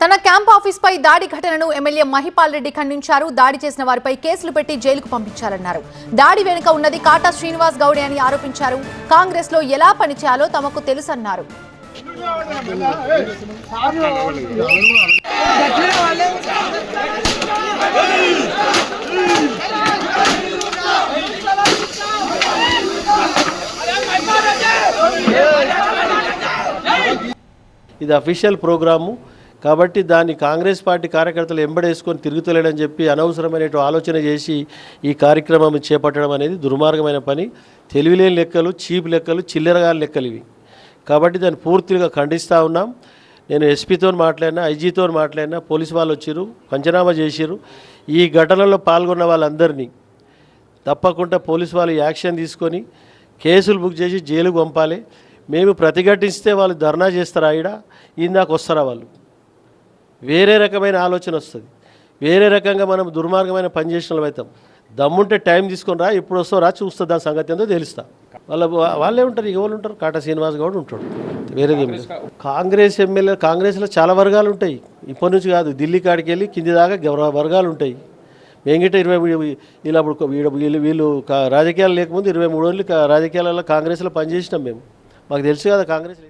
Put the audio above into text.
తన camp office పై దాడి ఘటనను ఎమ్మెల్యే మహిపాల్ రెడ్డి ఖండించారు. దాడి చేసిన వారిపై కేసులు పెట్టి జైలుకు పంపించారన్నారు. దాడి వెనుక ఉన్నది కాటా శ్రీనివాస్ గౌడే అని ఆరోపించారు. కాంగ్రెస్ లో ఎలా పనిచేయాలో తమకు తెలుసన్నారు. ఇది అఫీషియల్ ప్రోగ్రాము కాబట్టి దాన్ని కాంగ్రెస్ పార్టీ కార్యకర్తలు ఎంబడేసుకొని తిరుగుతలేడని చెప్పి అనవసరమైన ఆలోచన చేసి ఈ కార్యక్రమం చేపట్టడం అనేది దుర్మార్గమైన పని. తెలివిలేని లెక్కలు, చీప్ లెక్కలు, చిల్లరగా లెక్కలు ఇవి. కాబట్టి దాన్ని పూర్తిగా ఖండిస్తూ ఉన్నాం. నేను ఎస్పీతో మాట్లాడినా, ఐజీతో మాట్లాడినా, పోలీసు వాళ్ళు వచ్చారు, పంచనామా చేసిరు. ఈ ఘటనలో పాల్గొన్న వాళ్ళందరినీ తప్పకుండా పోలీసు వాళ్ళు యాక్షన్ తీసుకొని కేసులు బుక్ చేసి జైలుకు పంపాలి. మేము ప్రతిఘటిస్తే వాళ్ళు ధర్నా చేస్తారా, ఇందాక వస్తారా, వాళ్ళు వేరే రకమైన ఆలోచన వస్తుంది. వేరే రకంగా మనం దుర్మార్గమైన పని చేసిన అవుతాం. దమ్ముంటే టైం తీసుకొని రా, ఎప్పుడు వస్తావు రా, చూస్తా, దాని సంగతి ఏందో తెలుస్తా. వాళ్ళే ఉంటారు, ఎవరు ఉంటారు, కాటా శ్రీనివాస్ గౌడ్ ఉంటాడు, వేరేది ఏం లేదు. కాంగ్రెస్ ఎమ్మెల్యే, కాంగ్రెస్లో చాలా వర్గాలు ఉంటాయి. ఇప్పటి నుంచి కాదు, ఢిల్లీ కాడికి వెళ్ళి కింది దాకా వర్గాలు ఉంటాయి. మేంగిట 23 వీళ్ళు రాజకీయాలు లేకముందు 23 ఏళ్ళు రాజకీయాలలో కాంగ్రెస్లో పనిచేసినాం మేము. మాకు తెలుసు కదా కాంగ్రెస్.